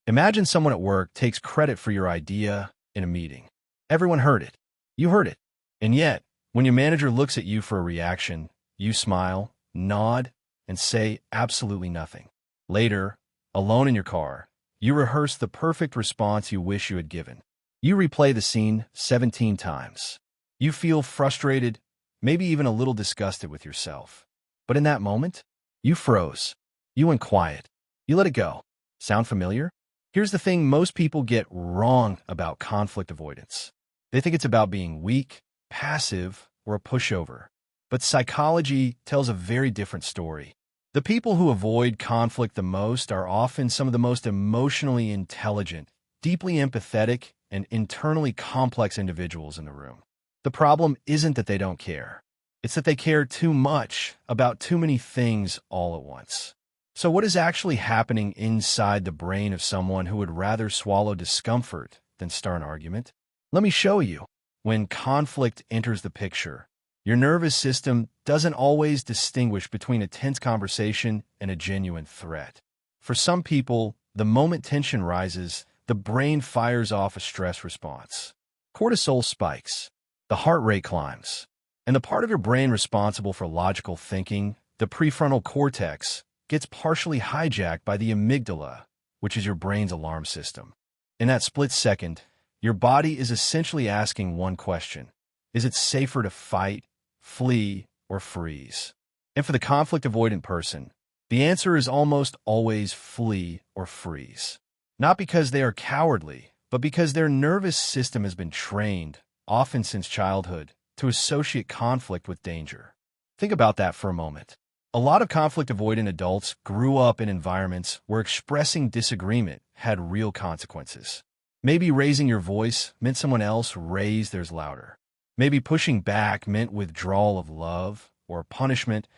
Imagine someone at work takes credit for your idea in a meeting. Everyone heard it. You heard it. And yet, when your manager looks at you for a reaction, you smile, nod, and say absolutely nothing. Later, alone in your car, you rehearse the perfect response you wish you had given. You replay the scene 17 times. You feel frustrated, maybe even a little disgusted with yourself. But in that moment, you froze. You went quiet. You let it go. Sound familiar? Here's the thing most people get wrong about conflict avoidance. They think it's about being weak, passive, or a pushover. But psychology tells a very different story. The people who avoid conflict the most are often some of the most emotionally intelligent, deeply empathetic, and internally complex individuals in the room. The problem isn't that they don't care. It's that they care too much about too many things all at once. So what is actually happening inside the brain of someone who would rather swallow discomfort than start an argument? Let me show you. When conflict enters the picture, your nervous system doesn't always distinguish between a tense conversation and a genuine threat. For some people, the moment tension rises, the brain fires off a stress response. Cortisol spikes, the heart rate climbs, and the part of your brain responsible for logical thinking, the prefrontal cortex, gets partially hijacked by the amygdala, which is your brain's alarm system. In that split second, your body is essentially asking one question. Is it safer to fight, flee, or freeze? And for the conflict-avoidant person, the answer is almost always flee or freeze. Not because they are cowardly, but because their nervous system has been trained, often since childhood, to associate conflict with danger. Think about that for a moment. A lot of conflict-avoidant adults grew up in environments where expressing disagreement had real consequences. Maybe raising your voice meant someone else raised theirs louder. Maybe pushing back meant withdrawal of love, or punishment,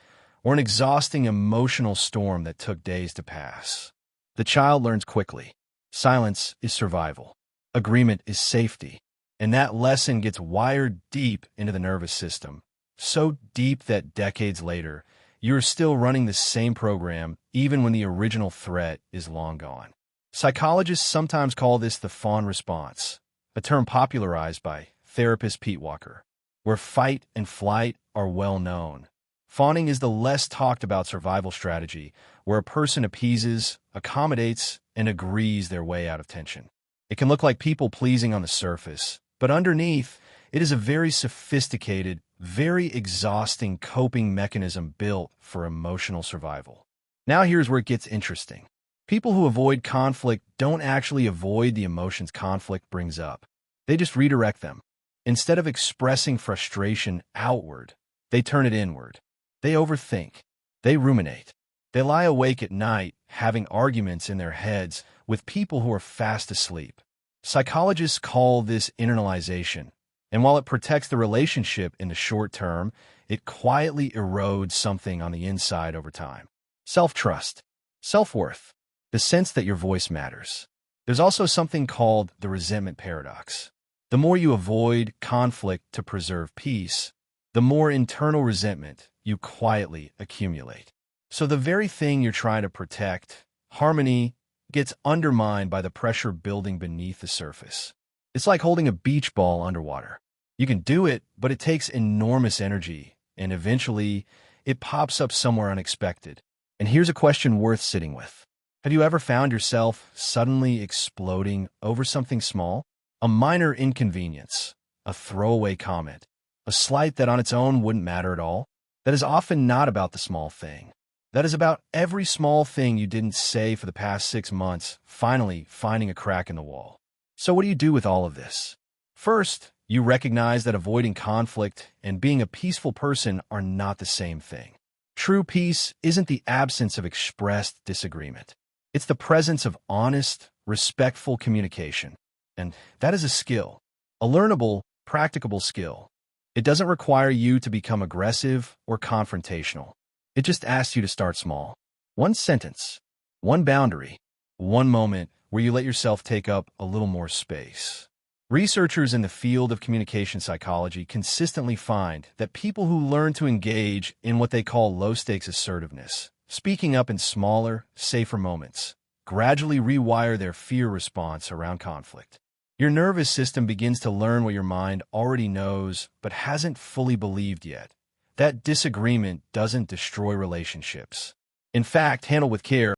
or an exhausting emotional storm that took days to pass. The child learns quickly. Silence is survival. Agreement is safety. And that lesson gets wired deep into the nervous system, so deep that decades later, you're still running the same program even when the original threat is long gone. Psychologists sometimes call this the Fawn response, a term popularized by therapist Pete Walker, where fight and flight are well known. Fawning is the less talked about survival strategy where a person appeases, accommodates, and agrees their way out of tension. It can look like people-pleasing on the surface, but underneath, it is a very sophisticated, very exhausting coping mechanism built for emotional survival. Now here's where it gets interesting. People who avoid conflict don't actually avoid the emotions conflict brings up. They just redirect them. Instead of expressing frustration outward, they turn it inward. They overthink. They ruminate. They lie awake at night, having arguments in their heads with people who are fast asleep. Psychologists call this internalization, and while it protects the relationship in the short term, it quietly erodes something on the inside over time. Self-trust, self-worth, the sense that your voice matters. There's also something called the resentment paradox. The more you avoid conflict to preserve peace, the more internal resentment you quietly accumulate. So the very thing you're trying to protect, harmony, gets undermined by the pressure building beneath the surface. It's like holding a beach ball underwater. You can do it, but it takes enormous energy, and eventually, it pops up somewhere unexpected. And here's a question worth sitting with. Have you ever found yourself suddenly exploding over something small? A minor inconvenience, a throwaway comment, a slight that on its own wouldn't matter at all? That is often not about the small thing. That is about every small thing you didn't say for the past 6 months, finally finding a crack in the wall. So what do you do with all of this? First, you recognize that avoiding conflict and being a peaceful person are not the same thing. True peace isn't the absence of expressed disagreement. It's the presence of honest, respectful communication. And that is a skill, a learnable, practicable skill. It doesn't require you to become aggressive or confrontational. It just asks you to start small. One sentence, one boundary, one moment where you let yourself take up a little more space. Researchers in the field of communication psychology consistently find that people who learn to engage in what they call low-stakes assertiveness, speaking up in smaller, safer moments, gradually rewire their fear response around conflict. Your nervous system begins to learn what your mind already knows but hasn't fully believed yet. That disagreement doesn't destroy relationships. In fact, handled with care,